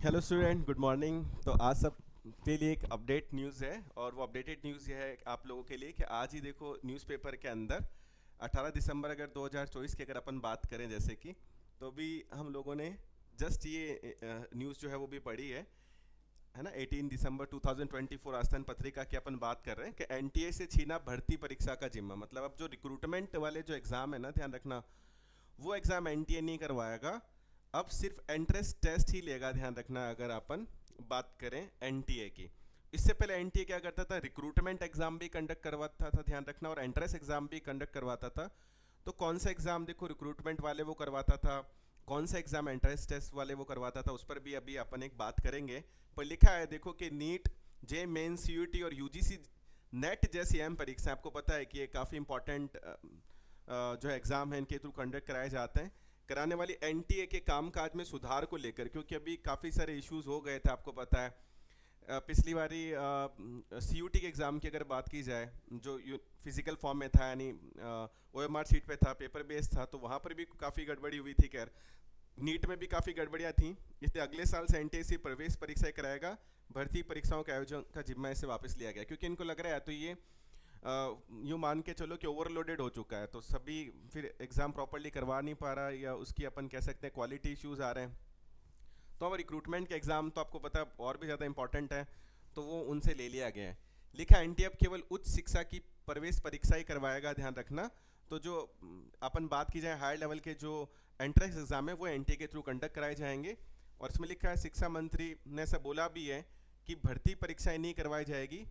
Hello student, good morning. तो आज सब के लिए एक अपडेट न्यूज़ है, और वो अपडेटेड न्यूज़ ये है आप लोगों के लिए कि आज ही देखो न्यूज़पेपर के अंदर 18 दिसंबर अगर 2024 की अगर अपन बात करें जैसे कि, तो भी हम लोगों ने जस्ट ये न्यूज़ जो है वो भी पढ़ी है ना। 18 दिसंबर 2024 आस्थान पत्रिका की अपन बात कर रहे हैं कि एनटीए से छीना भर्ती परीक्षा का जिम्मा। मतलब अब जो रिक्रूटमेंट वाले जो एग्ज़ाम है ना, ध्यान रखना, वो एग्ज़ाम एनटीए नहीं करवाएगा। अब सिर्फ एंट्रेंस टेस्ट ही लेगा, ध्यान रखना। अगर अपन बात करें एनटीए की, इससे पहले एनटीए क्या करता था, रिक्रूटमेंट एग्जाम भी कंडक्ट करवाता था, ध्यान रखना, और एंट्रेंस एग्जाम भी कंडक्ट करवाता था। तो कौन सा एग्जाम देखो रिक्रूटमेंट वाले वो करवाता था, कौन सा एग्जाम एंट्रेंस टेस्ट वाले वो करवाता था, उस पर भी अभी अपन एक बात करेंगे। पर लिखा है देखो कि नीट, जे मेन, सीयूटी और यूजीसी नेट जैसी अहम परीक्षा, आपको पता है कि ये काफ़ी इंपॉर्टेंट जो एग्ज़ाम है इनके थ्रू कंडक्ट कराए जाते हैं। कराने वाली एनटीए के कामकाज में सुधार को लेकर, क्योंकि अभी काफ़ी सारे इश्यूज हो गए थे, आपको पता है। पिछली बारी सीयूटी के एग्ज़ाम की अगर बात की जाए, जो फिजिकल फॉर्म में था, यानी ओएमआर सीट पे था, पेपर बेस्ड था, तो वहाँ पर भी काफ़ी गड़बड़ी हुई थी। खैर, नीट में भी काफ़ी गड़बड़ियाँ थी, इसलिए अगले साल से एनटीए प्रवेश परीक्षाएं कराएगा। भर्ती परीक्षाओं के आयोजन का जिम्मा इसे वापस लिया गया, क्योंकि इनको लग रहा है तो ये यूँ मान के चलो कि ओवरलोडेड हो चुका है, तो सभी फिर एग्ज़ाम प्रॉपरली करवा नहीं पा रहा, या उसकी अपन कह सकते हैं क्वालिटी इश्यूज आ रहे हैं। तो अब रिक्रूटमेंट के एग्ज़ाम तो आपको पता है और भी ज़्यादा इंपॉर्टेंट है, तो वो उनसे ले लिया गया है। लिखा एनटीए अब केवल उच्च शिक्षा की प्रवेश परीक्षा ही करवाएगा, ध्यान रखना। तो जो अपन बात की जाए हायर लेवल के जो एंट्रेंस एग्ज़ाम है वो एनटीए के थ्रू कंडक्ट कराए जाएंगे। और इसमें लिखा है, शिक्षा मंत्री ने ऐसा बोला भी है कि भर्ती परीक्षाएं नहीं करवाई जाएगी,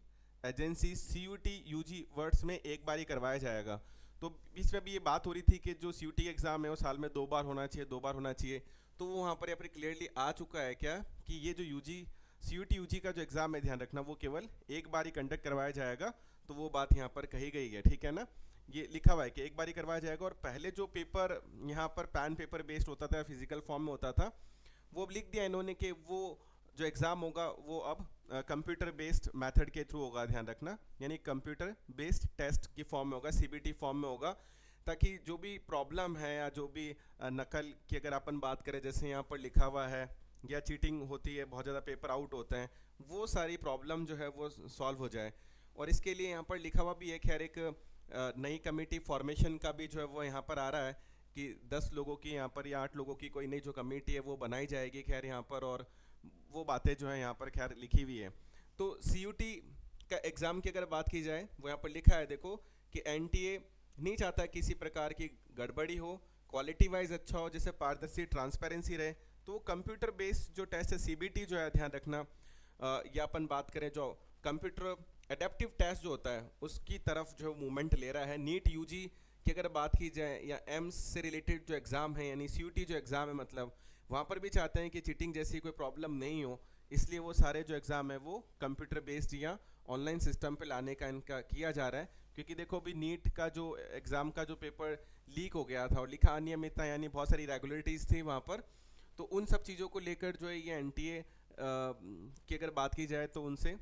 एजेंसी सीयूटी यूजी वर्ड्स में एक बार ही करवाया जाएगा। तो बीच में भी ये बात हो रही थी कि जो सीयूटी एग्ज़ाम है वो साल में 2 बार होना चाहिए, 2 बार होना चाहिए। तो वो वहाँ पर यहाँ पर क्लियरली आ चुका है क्या, कि ये जो यूजी सीयूटी यूजी का जो एग्ज़ाम है, ध्यान रखना, वो केवल एक बार ही कंडक्ट करवाया जाएगा। तो वो बात यहाँ पर कही गई है, ठीक है ना। ये लिखा हुआ है कि एक बार ही करवाया जाएगा। और पहले जो पेपर यहाँ पर पैन पेपर बेस्ड होता था, फिजिकल फॉर्म में होता था, वो अब लिख दिया इन्होंने कि वो जो एग्ज़ाम होगा वो अब कंप्यूटर बेस्ड मेथड के थ्रू होगा, ध्यान रखना। यानी कंप्यूटर बेस्ड टेस्ट की फॉर्म में होगा, सीबीटी फॉर्म में होगा, ताकि जो भी प्रॉब्लम है या जो भी नकल की अगर अपन बात करें, जैसे यहाँ पर लिखा हुआ है, या चीटिंग होती है, बहुत ज़्यादा पेपर आउट होते हैं, वो सारी प्रॉब्लम जो है वो सॉल्व हो जाए। और इसके लिए यहाँ पर लिखा हुआ भी है, खैर एक नई कमेटी फॉर्मेशन का भी जो है वो यहाँ पर आ रहा है कि 10 लोगों की यहाँ पर या 8 लोगों की कोई नई जो कमेटी है वो बनाई जाएगी, खैर यहाँ पर। और वो बातें जो है यहाँ पर खैर लिखी हुई है। तो सीयूटी का एग्ज़ाम की अगर बात की जाए, वो यहाँ पर लिखा है देखो कि एनटीए नहीं चाहता किसी प्रकार की गड़बड़ी हो, क्वालिटी वाइज अच्छा हो, जैसे पारदर्शी ट्रांसपेरेंसी रहे। तो कंप्यूटर बेस्ड जो टेस्ट है सीबीटी जो है, ध्यान रखना, या अपन बात करें जो कंप्यूटर एडेप्टिव टेस्ट जो होता है उसकी तरफ जो मूवमेंट ले रहा है। नीट यूजी की अगर बात की जाए, या एम्स से रिलेटेड जो एग्ज़ाम है, यानी सीयूटी जो एग्ज़ाम है, मतलब वहाँ पर भी चाहते हैं कि चीटिंग जैसी कोई प्रॉब्लम नहीं हो, इसलिए वो सारे जो एग्ज़ाम है वो कंप्यूटर बेस्ड या ऑनलाइन सिस्टम पे लाने का इनका किया जा रहा है। क्योंकि देखो अभी नीट का जो एग्ज़ाम का जो पेपर लीक हो गया था और लिखा अनियमितता, यानी बहुत सारी रेगुलरिटीज़ थी वहाँ पर, तो उन सब चीज़ों को लेकर जो है ये एनटीए की अगर बात की जाए तो उनसे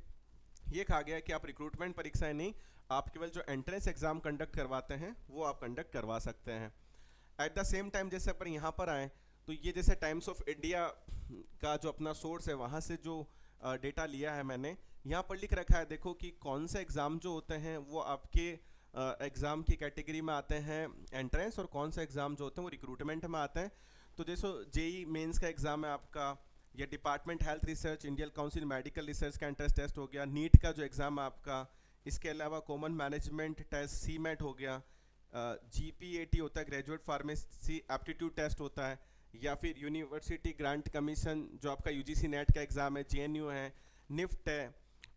ये कहा गया है कि आप रिक्रूटमेंट परीक्षाएं नहीं, आप केवल जो एंट्रेंस एग्ज़ाम कंडक्ट करवाते हैं वो आप कंडक्ट करवा सकते हैं। एट द सेम टाइम जैसे अपन यहाँ पर आए, तो ये जैसे टाइम्स ऑफ इंडिया का जो अपना सोर्स है, वहाँ से जो डेटा लिया है मैंने, यहाँ पर लिख रखा है देखो कि कौन से एग्ज़ाम जो होते हैं वो आपके एग्ज़ाम की कैटेगरी में आते हैं एंट्रेंस, और कौन से एग्ज़ाम जो होते हैं वो रिक्रूटमेंट में आते हैं। तो जैसे जेई मेंस का एग्ज़ाम है आपका, या department health research, Indian council medical research का एंट्रेंस टेस्ट हो गया, नीट का जो एग्ज़ाम है आपका, इसके अलावा कॉमन मैनेजमेंट टेस्ट सीमेट हो गया, जीपीएटी होता है, ग्रेजुएट फार्मेसी एप्टीट्यूड टेस्ट होता है, या फिर यूनिवर्सिटी ग्रांट कमीशन जो आपका यूजीसी नेट का एग्ज़ाम है, जेएनयू है, निफ्ट है,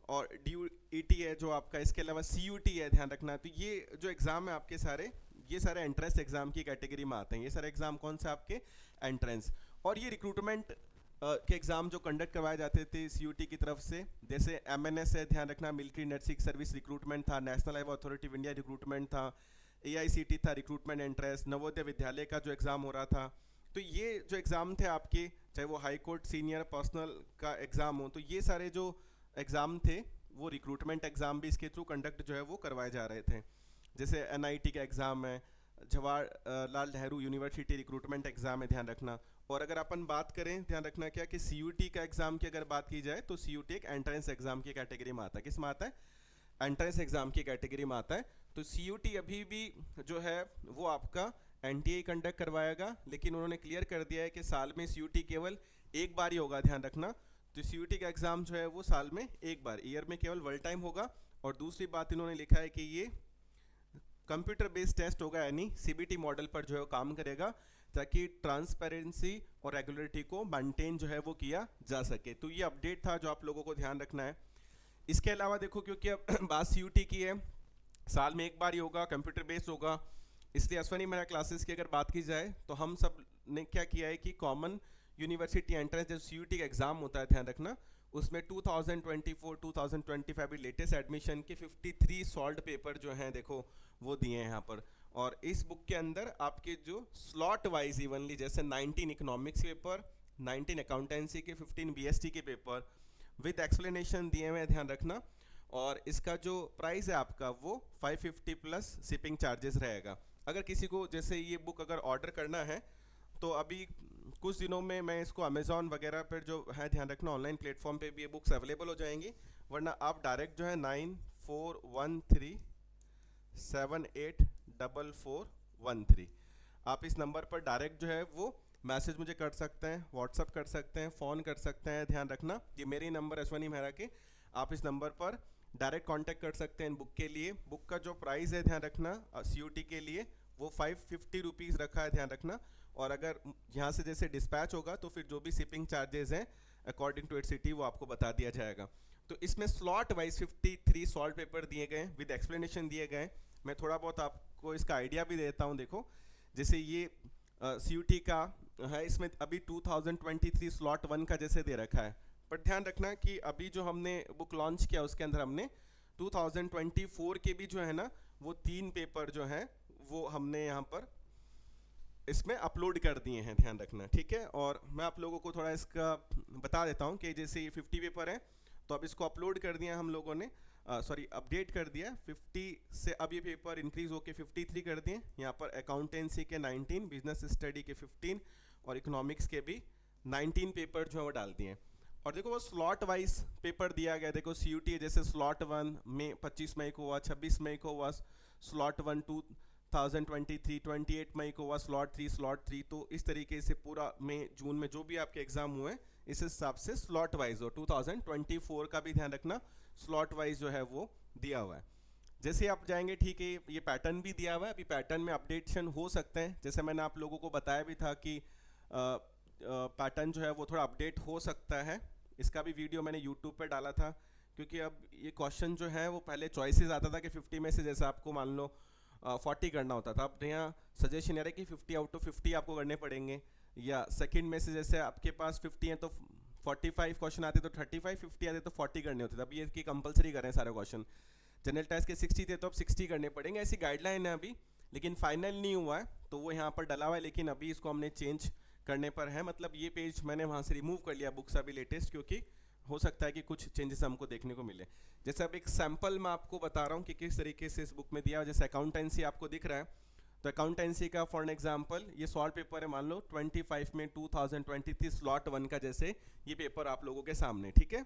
और डीयूईटी है जो आपका, इसके अलावा सीयूटी है, ध्यान रखना। तो ये जो एग्ज़ाम है आपके सारे, ये सारे एंट्रेंस एग्ज़ाम की कैटेगरी में आते हैं। ये सारे एग्ज़ाम कौन से आपके एंट्रेंस, और ये रिक्रूटमेंट के एग्ज़ाम जो कंडक्ट करवाए जाते थे सीयूटी की तरफ से, जैसे एमएनएस है, ध्यान रखना, मिलिट्री नर्सिंग सर्विस रिक्रूटमेंट था, national highway authority of India recruitment था, एआईसीटी था रिक्रूटमेंट एंट्रेंस, नवोदय विद्यालय का जो एग्ज़ाम हो रहा था। तो ये जो एग्ज़ाम थे आपके, चाहे वो हाई कोर्ट सीनियर पर्सनल का एग्ज़ाम हो, तो ये सारे जो एग्ज़ाम थे वो रिक्रूटमेंट एग्ज़ाम भी इसके थ्रू कंडक्ट जो है वो करवाए जा रहे थे। जैसे एनआईटी का एग्ज़ाम है, Jawaharlal Nehru university recruitment exam है, ध्यान रखना, और अगर अपन बात करें, ध्यान रखना क्या कि CUT का एग्जाम की अगर बात की जाए तो CUT एक एंट्रेंस एग्जाम की कैटेगरी में आता है। किस में आता है? एंट्रेंस एग्जाम की कैटेगरी में आता है। तो CUT अभी भी जो है वो आपका NTA कंडक्ट करवाएगा, लेकिन उन्होंने क्लियर कर दिया है कि साल में CUT केवल एक बार ही होगा, ध्यान रखना। तो CUT का एग्जाम जो है वो साल में एक बार, ईयर में केवल 1 टाइम होगा। और दूसरी बात इन्होंने लिखा है कि ये कंप्यूटर बेस्ड टेस्ट होगा, यानी CBT मॉडल पर जो है वो काम करेगा, ताकि ट्रांसपेरेंसी और रेगुलरिटी को मेंटेन जो है वो किया जा सके। तो ये अपडेट था जो आप लोगों को ध्यान रखना है। इसके अलावा देखो, क्योंकि अब बात CUT की है, साल में एक बार ही होगा, कंप्यूटर बेस्ड होगा, इसलिए अश्वनी मेरा क्लासेस की अगर बात की जाए तो हम सब ने क्या किया है कि कॉमन यूनिवर्सिटी एंट्रेंस जो CUT का एग्जाम होता है, ध्यान रखना, उसमें 2024-2025 अभी लेटेस्ट एडमिशन के 53 सॉल्व पेपर जो हैं देखो वो दिए हैं यहाँ पर। और इस बुक के अंदर आपके जो स्लॉट वाइज इवनली, जैसे 19 इकोनॉमिक्स पेपर, 19 अकाउंटेंसी के, 15 BST के पेपर विद एक्सप्लेनेशन दिए हुए हैं, ध्यान रखना। और इसका जो प्राइस है आपका वो 550 प्लस शिपिंग चार्जेस रहेगा। अगर किसी को जैसे ये बुक अगर ऑर्डर करना है तो अभी कुछ दिनों में मैं इसको अमेजोन वगैरह पर जो है, ध्यान रखना, ऑनलाइन प्लेटफॉर्म पे भी ये बुक्स अवेलेबल हो जाएंगी, वरना आप डायरेक्ट जो है 9413784413 आप इस नंबर पर डायरेक्ट जो है वो मैसेज मुझे कर सकते हैं, व्हाट्सअप कर सकते हैं, फ़ोन कर सकते हैं। ध्यान रखना ये मेरे नंबर अश्वनी मेहरा के, आप इस नंबर पर डायरेक्ट कांटेक्ट कर सकते हैं बुक के लिए। बुक का जो प्राइस है, ध्यान रखना, CUT के लिए वो 550 रुपीज़ रखा है, ध्यान रखना। और अगर यहाँ से जैसे डिस्पैच होगा तो फिर जो भी शिपिंग चार्जेस हैं अकॉर्डिंग टू इट सिटी वो आपको बता दिया जाएगा। तो इसमें स्लॉट वाइज 53 सॉल्व पेपर दिए गए विद एक्सप्लेनेशन दिए गए। मैं थोड़ा बहुत आपको इसका आइडिया भी देता हूँ। देखो जैसे ये CUT का है, इसमें अभी 2023 स्लॉट 1 का जैसे दे रखा है, पर ध्यान रखना कि अभी जो हमने बुक लॉन्च किया उसके अंदर हमने 2024 के भी जो है ना वो 3 पेपर जो हैं वो हमने यहाँ पर इसमें अपलोड कर दिए हैं, ध्यान रखना, ठीक है। और मैं आप लोगों को थोड़ा इसका बता देता हूँ कि जैसे ये 50 पेपर है तो अब इसको अपलोड कर दिया हम लोगों ने, सॉरी अपडेट कर दिया 50 से, अब ये पेपर इंक्रीज होके 53 कर दिए। यहाँ पर अकाउंटेंसी के 19, बिजनेस स्टडी के 15 और इकोनॉमिक्स के भी 19 पेपर जो है वो डाल दिए। और देखो वो स्लॉट वाइज पेपर दिया गया, देखो CUT जैसे स्लॉट 1 में 25 मई को हुआ, 26 मई को हुआ स्लॉट 1, 2023 28 मई को हुआ स्लॉट 3, तो इस तरीके से पूरा मई जून में जो भी आपके एग्जाम हुए इस हिसाब से स्लॉट वाइज हो। 2024 का भी ध्यान रखना स्लॉट वाइज जो है वो दिया हुआ है। जैसे आप जाएंगे, ठीक है, ये पैटर्न भी दिया हुआ है, अभी पैटर्न में अपडेशन हो सकते हैं, जैसे मैंने आप लोगों को बताया भी था कि पैटर्न जो है वो थोड़ा अपडेट हो सकता है। इसका भी वीडियो मैंने यूट्यूब पर डाला था, क्योंकि अब ये क्वेश्चन जो है वो पहले चॉइसेस आता था कि 50 में से जैसे आपको मान लो 40 करना होता था, अब यहाँ सजेशन है कि 50 आउट ऑफ 50 आपको करने पड़ेंगे, या सेकंड में से जैसे आपके पास 50 है तो 45 क्वेश्चन आते तो 35, 50 आते तो 40 करने होते थे, अब ये कि कंपलसरी करें सारे क्वेश्चन। जनरल टेस्ट के 60 थे तो अब 60 करने पड़ेंगे, ऐसी गाइडलाइन है अभी, लेकिन फाइनल नहीं हुआ है तो वो यहाँ पर डला हुआ है, लेकिन अभी इसको हमने चेंज करने पर है। मतलब ये पेज मैंने वहाँ से रिमूव कर लिया बुक्स अभी लेटेस्ट, क्योंकि हो सकता है कि कुछ चेंजेस हमको देखने को मिले। जैसे अब एक सैंपल मैं आपको बता रहा हूँ कि किस तरीके से इस बुक में दिया, जैसे अकाउंटेंसी आपको दिख रहा है, तो अकाउंटेंसी का फॉर एग्जांपल ये सॉल्व पेपर है, मान लो 25 में 2023 स्लॉट 1 का जैसे ये पेपर आप लोगों के सामने, ठीक है।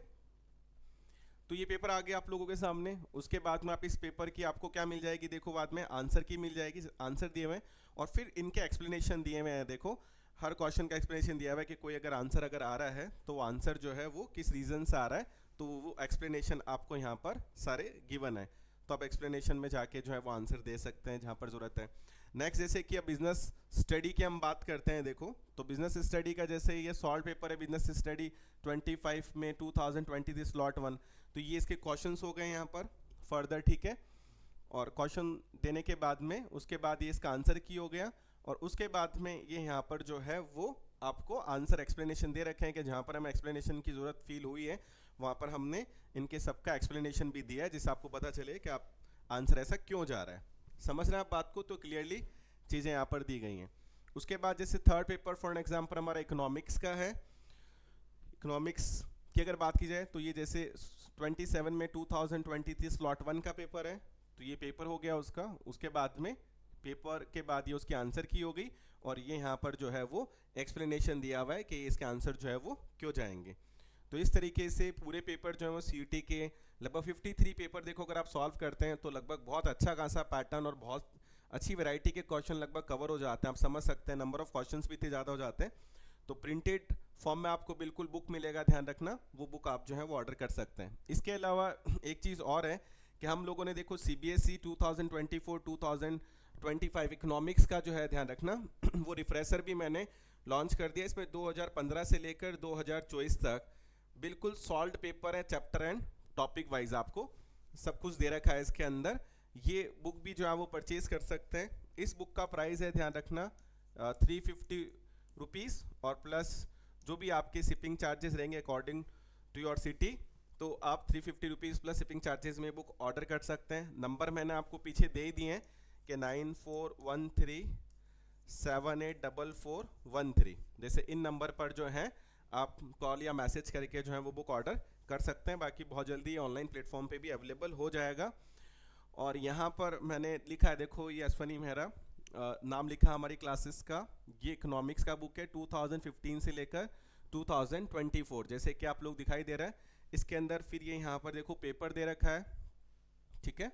तो ये पेपर आ गया आप लोगों के सामने, उसके बाद में आप इस पेपर की आपको क्या मिल जाएगी, देखो बाद में आंसर की मिल जाएगी, आंसर दिए हुए हैं और फिर इनके एक्सप्लेनेशन दिए हुए हैं। देखो हर क्वेश्चन का एक्सप्लेनेशन दिया हुआ है कि कोई अगर आंसर अगर आ रहा है तो वो आंसर जो है वो किस रीज़न से आ रहा है, तो वो एक्सप्लेनेशन आपको यहाँ पर सारे गिवन है, तो आप एक्सप्लेनेशन में जाके जो है वो आंसर दे सकते हैं जहाँ पर ज़रूरत है। नेक्स्ट जैसे कि अब बिजनेस स्टडी की हम बात करते हैं, देखो तो बिजनेस स्टडी का जैसे ये सॉल्व पेपर है बिजनेस स्टडी 25 में 2023 स्लॉट 1, तो ये इसके क्वेश्चंस हो गए यहाँ पर फर्दर, ठीक है। और क्वेश्चन देने के बाद में उसके बाद ये इसका आंसर की हो गया, और उसके बाद में ये यहाँ पर जो है वो आपको आंसर एक्सप्लेनेशन दे रखे हैं कि जहाँ पर हमें एक्सप्लेनेशन की ज़रूरत फील हुई है वहाँ पर हमने इनके सबका एक्सप्लेनेशन भी दिया है, जिससे आपको पता चले कि आप आंसर ऐसा क्यों जा रहा है। समझ रहे हैं आप बात को, तो क्लियरली चीज़ें यहाँ पर दी गई हैं। उसके बाद जैसे थर्ड पेपर फॉर एग्जाम्पल हमारा इकोनॉमिक्स का है, इकोनॉमिक्स की अगर बात की जाए तो ये जैसे 27 में 2023 स्लॉट 1 का पेपर है, तो ये पेपर हो गया उसका। उसके बाद में पेपर के बाद ये उसकी आंसर की हो गई, और ये यहाँ पर जो है वो एक्सप्लेनेशन दिया हुआ है कि इसके आंसर जो है वो क्यों जाएंगे। तो इस तरीके से पूरे पेपर जो है वो सीयूटी के लगभग 53 पेपर देखो अगर आप सॉल्व करते हैं तो लगभग बहुत अच्छा खासा पैटर्न और बहुत अच्छी वैरायटी के क्वेश्चन लगभग कवर हो जाते हैं। आप समझ सकते हैं नंबर ऑफ क्वेश्चंस भी इतने ज़्यादा हो जाते हैं। तो प्रिंटेड फॉर्म में आपको बिल्कुल बुक मिलेगा, ध्यान रखना वो बुक आप जो है वो ऑर्डर कर सकते हैं। इसके अलावा एक चीज़ और है कि हम लोगों ने देखो CBSE 2024-2025 इकोनॉमिक्स का जो है ध्यान रखना वो रिफ्रेशर भी मैंने लॉन्च कर दिया। इसमें 2015 से लेकर 2024 तक बिल्कुल सॉल्व पेपर है, चैप्टर एंड टॉपिक वाइज आपको सब कुछ दे रखा है इसके अंदर। ये बुक भी जो है वो परचेज कर सकते हैं। इस बुक का प्राइस है ध्यान रखना 350 रुपीज़ और प्लस जो भी आपके शिपिंग चार्जेस रहेंगे अकॉर्डिंग टू योर सिटी, तो आप 350 रुपीज़ प्लस शिपिंग चार्जेस में बुक ऑर्डर कर सकते हैं। नंबर मैंने आपको पीछे दे ही दिए हैं कि 9413784413। जैसे इन नंबर पर जो है आप कॉल या मैसेज करके जो है वो बुक ऑर्डर कर सकते हैं। बाकी बहुत जल्दी ऑनलाइन प्लेटफॉर्म पे भी अवेलेबल हो जाएगा। और यहाँ पर मैंने लिखा है देखो ये अश्वनी मेहरा नाम लिखा हमारी क्लासेस का। ये इकोनॉमिक्स का बुक है 2015 से लेकर 2024, जैसे कि आप लोग दिखाई दे रहा है इसके अंदर। फिर ये यहाँ पर देखो पेपर दे रखा है, ठीक है।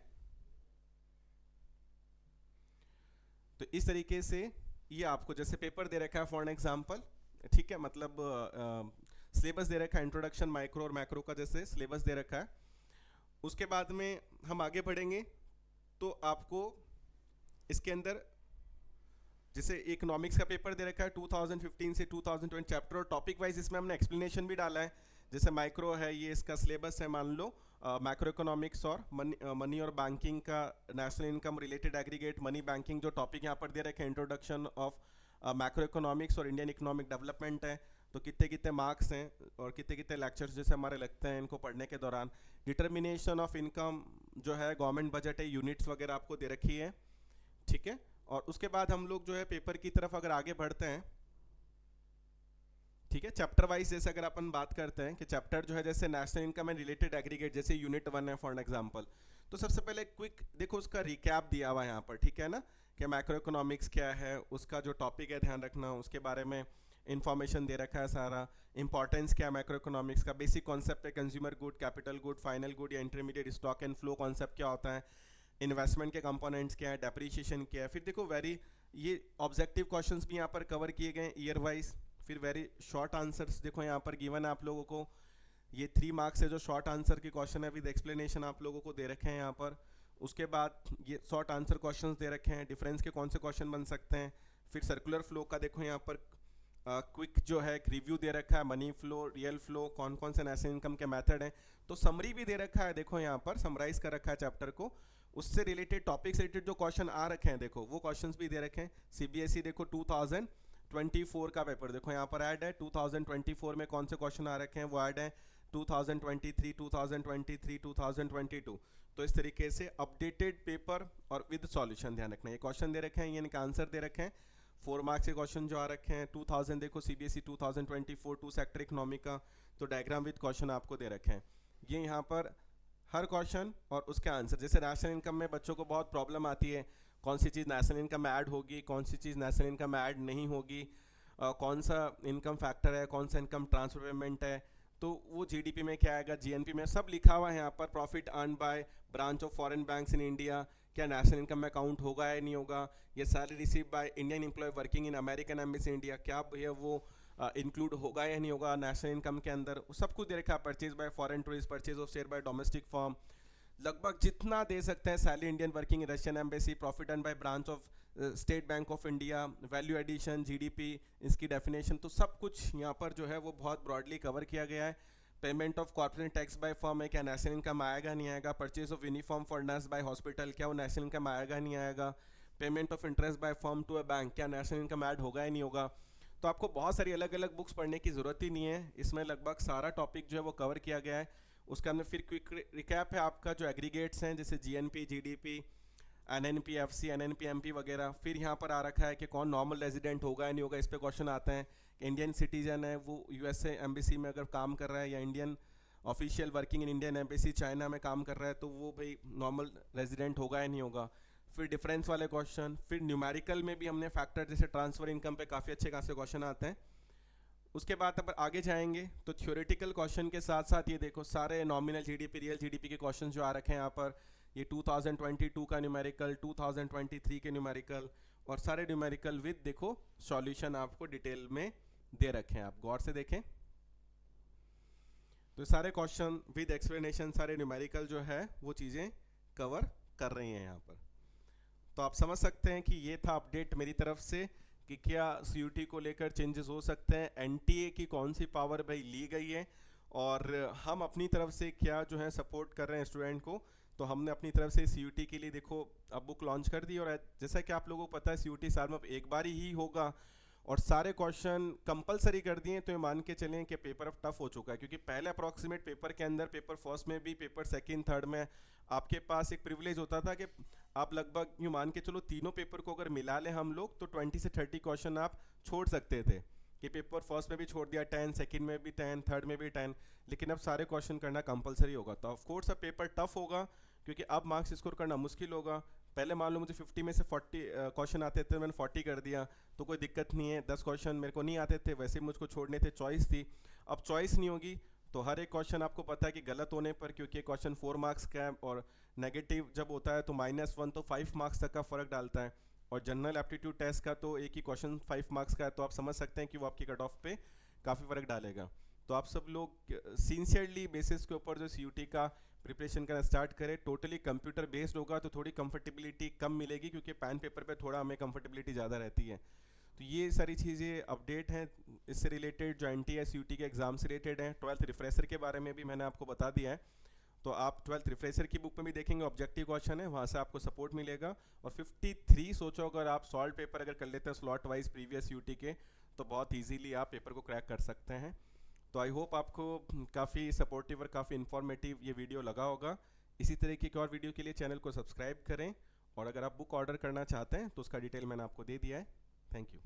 तो इस तरीके से ये आपको जैसे पेपर दे रखा है फॉर एग्जाम्पल, ठीक है, मतलब सिलेबस दे रखा है इंट्रोडक्शन माइक्रो और मैक्रो का जैसे सिलेबस दे रखा है। उसके बाद में हम आगे बढ़ेंगे तो आपको इसके अंदर जैसे इकोनॉमिक्स का पेपर दे रखा है 2015 से 2020 चैप्टर और टॉपिक वाइज इसमें हमने एक्सप्लेनेशन भी डाला है। जैसे माइक्रो है ये इसका सिलेबस है, मान लो मैक्रो इकोनॉमिक्स और मनी और बैंकिंग का national income related aggregate money banking जो टॉपिक यहाँ पर दे रखे हैं इंट्रोडक्शन ऑफ मैक्रो इकोनॉमिक्स और इंडियन इकोनॉमिक डेवलपमेंट है। तो कितने कितने मार्क्स हैं और कितने कितने लेक्चर्स जैसे हमारे लगते हैं इनको पढ़ने के दौरान। डिटर्मिनेशन ऑफ इनकम जो है गवर्नमेंट बजट है, यूनिट्स वगैरह आपको दे रखी है, ठीक है। और उसके बाद हम लोग जो है पेपर की तरफ अगर आगे बढ़ते हैं, ठीक है, चैप्टर वाइज जैसे अगर अपन बात करते हैं कि चैप्टर जो है जैसे national income and related aggregate जैसे यूनिट 1 है फॉर एग्जांपल। तो सबसे पहले क्विक देखो उसका रिकैप दिया हुआ है यहाँ पर, ठीक है ना, कि मैक्रो इकोनॉमिक्स क्या है, उसका जो टॉपिक है ध्यान रखना, उसके बारे में इंफॉर्मेशन दे रखा है सारा। इंपॉर्टेंस क्या है मैक्रो इकोनॉमिक्स का, बेसिक कॉन्सेप्ट है consumer good, capital good, final good या intermediate, stock and flow concept क्या होता है, इन्वेस्टमेंट के कंपोनेंट्स क्या है, डेप्रिसिएशन क्या है। फिर देखो वेरी ये ऑब्जेक्टिव क्वेश्चंस भी यहाँ पर कवर किए गए ईयर वाइज। फिर वेरी शॉर्ट आंसर्स देखो यहाँ पर गिवन है आप लोगों को, ये 3 मार्क्स है जो शॉर्ट आंसर के क्वेश्चन है विद एक्सप्लेनेशन आप लोगों को दे रखे हैं यहाँ पर। उसके बाद ये शॉर्ट आंसर क्वेश्चंस दे रखे हैं, डिफरेंस के कौन से क्वेश्चन बन सकते हैं। फिर सर्कुलर फ्लो का देखो यहाँ पर क्विक जो है एक रिव्यू दे रखा है, मनी फ्लो, रियल फ्लो, कौन कौन से नेशनल इनकम के मेथड हैं। तो समरी भी दे रखा है देखो यहाँ पर, समराइज कर रखा है चैप्टर को, उससे रिलेटेड टॉपिक से रिलेटेड जो क्वेश्चन आ रखे हैं देखो वो क्वेश्चंस भी दे रखे हैं। CBSE देखो 2024 का पेपर देखो यहाँ पर ऐड है, 2024 में कौन से क्वेश्चन आ रखे हैं वो ऐड है, 2023, 2023, 2022। तो इस तरीके से अपडेटेड पेपर और विद सॉल्यूशन ध्यान रखना। ये क्वेश्चन दे रखे हैं, ये इनका आंसर दे रखे हैं, 4 मार्क्स के क्वेश्चन जो आ रखे हैं। 2000 देखो CBSE 2024 2 सेक्टर इकोनॉमी का, तो डायग्राम विद क्वेश्चन आपको दे रखे हैं। ये यहाँ पर हर क्वेश्चन और उसके आंसर। जैसे नेशनल इनकम में बच्चों को बहुत प्रॉब्लम आती है, कौन सी चीज़ नेशनल इनकम में ऐड होगी, कौन सी चीज़ नेशनल इनकम में ऐड नहीं होगी, कौन सा इनकम फैक्टर है, कौन सा इनकम ट्रांसफर पेमेंट है, तो वो GDP में क्या आएगा, GNP में, सब लिखा हुआ है यहाँ पर। Profit earn by branch of foreign banks in India, क्या नेशनल इनकम में काउंट होगा या नहीं होगा। ये salary receive by Indian employ working in American embassy India, क्या भैया वो इंक्लूड होगा या नहीं होगा नेशनल इनकम के अंदर, सब कुछ दे रखा है। Purchase by foreign tourist, purchase of share by domestic firm, लगभग जितना दे सकते हैं। Salary Indian working in Russian embassy, profit earn by branch of State Bank of India, value addition, GDP, इसकी डेफिनेशन, तो सब कुछ यहाँ पर जो है वो बहुत ब्रॉडली कवर किया गया है। Payment of corporate tax by firm है, क्या नेशनल इनकम आएगा नहीं आएगा। Purchase of uniform for nurse by hospital, क्या वो नेशनल इनकम आएगा नहीं आएगा। Payment of interest by firm to a bank, क्या नेशनल इनकम ऐड होगा या नहीं होगा। तो आपको बहुत सारी अलग अलग बुक्स पढ़ने की ज़रूरत ही नहीं है, इसमें लगभग सारा टॉपिक जो है वो कवर किया गया है। उसके अंदर फिर क्विक रिकैप है आपका जो एग्रीगेट्स हैं जैसे GNP, GDP, NNP, FC, NNP, MP वगैरह। फिर यहाँ पर आ रखा है कि कौन नॉर्मल रेजिडेंट होगा या नहीं होगा, इस पर क्वेश्चन आते हैं। इंडियन सिटीजन है वो USA एम्बेसी में अगर काम कर रहा है, या Indian official working in Indian embassy China में काम कर रहा है, तो वो भाई नॉर्मल रेजिडेंट होगा या नहीं होगा। फिर डिफरेंस वाले क्वेश्चन, फिर न्यूमेरिकल में भी हमने फैक्टर जैसे ट्रांसफर इनकम पे काफ़ी अच्छे खासे क्वेश्चन आते हैं। उसके बाद अगर आगे जाएंगे तो थ्योरेटिकल क्वेश्चन के साथ साथ ये देखो सारे नॉमिनल जीडीपी, रियल जीडीपी के क्वेश्चन जो आ रखे हैं यहाँ पर, ये 2022 का न्यूमेरिकल, 2023 के न्यूमेरिकल, और सारे न्यूमेरिकल विद देखो सॉल्यूशन आपको डिटेल में दे रखे हैं। आप गौर से देखें तो सारे क्वेश्चन विद एक्सप्लेनेशन, सारे न्यूमेरिकल जो है वो चीज़ें कवर कर रही हैं यहाँ पर। तो आप समझ सकते हैं कि ये था अपडेट मेरी तरफ से कि क्या सीयूटी को लेकर चेंजेस हो सकते हैं, एनटीए की कौन सी पावर भाई ली गई है, और हम अपनी तरफ से क्या जो है सपोर्ट कर रहे हैं स्टूडेंट को। तो हमने अपनी तरफ से सीयूटी के लिए देखो अब बुक लॉन्च कर दी, और जैसा कि आप लोगों को पता है सीयूटी साल में अब एक बार ही होगा, और सारे क्वेश्चन कंपलसरी कर दिए। तो ये मान के चलें कि पेपर अब टफ हो चुका है, क्योंकि पहले अप्रॉक्सीमेट पेपर के अंदर, पेपर फर्स्ट में भी, पेपर सेकंड थर्ड में आपके पास एक प्रिविलेज होता था कि आप लगभग यूँ मान के चलो तीनों पेपर को अगर मिला लें हम लोग तो 20 से 30 क्वेश्चन आप छोड़ सकते थे, कि पेपर फर्स्ट में भी छोड़ दिया 10, सेकंड में भी 10, थर्ड में भी 10, लेकिन अब सारे क्वेश्चन करना कंपलसरी होगा। तो ऑफकोर्स अब पेपर टफ होगा, क्योंकि अब मार्क्स स्कोर करना मुश्किल होगा। पहले मान लो मुझे 50 में से 40 क्वेश्चन आते थे, मैंने 40 कर दिया तो कोई दिक्कत नहीं है। 10 क्वेश्चन मेरे को नहीं आते थे, वैसे मुझको छोड़ने थे, चॉइस थी। अब चॉइस नहीं होगी, तो हर एक क्वेश्चन आपको पता है कि गलत होने पर, क्योंकि क्वेश्चन 4 मार्क्स का है और नेगेटिव जब होता है तो -1 तो 5 मार्क्स तक का फ़र्क डालता है, और जनरल एप्टीट्यूड टेस्ट का तो एक ही क्वेश्चन 5 मार्क्स का है, तो आप समझ सकते हैं कि वो आपकी कट ऑफ पे काफ़ी फ़र्क डालेगा। तो आप सब लोग सिंसियरली बेसिस के ऊपर जो सीयूटी का प्रिपरेशन करना स्टार्ट करें। टोटली कंप्यूटर बेस्ड होगा तो थोड़ी कंफर्टेबिलिटी कम मिलेगी, क्योंकि पेन पेपर पे थोड़ा हमें कंफर्टेबिलिटी ज़्यादा रहती है। तो ये सारी चीज़ें अपडेट हैं इससे रिलेटेड, जो NTA CUT के एग्ज़ाम से रिलेटेड हैं। 12th रिफ्रेशर के बारे में भी मैंने आपको बता दिया है, तो आप 12th रिफ्रेशर की बुक में भी देखेंगे, ऑब्जेक्टिव क्वेश्चन है, वहाँ से आपको सपोर्ट मिलेगा। और 53 सोचो अगर आप सॉल्व पेपर अगर कर लेते हैं स्लॉट वाइज प्रीवियस UT के, तो बहुत ईजीली आप पेपर को क्रैक कर सकते हैं। तो आई होप आपको काफ़ी सपोर्टिव और काफ़ी इन्फॉर्मेटिव ये वीडियो लगा होगा। इसी तरीके की और वीडियो के लिए चैनल को सब्सक्राइब करें, और अगर आप बुक ऑर्डर करना चाहते हैं तो उसका डिटेल मैंने आपको दे दिया है। Thank you.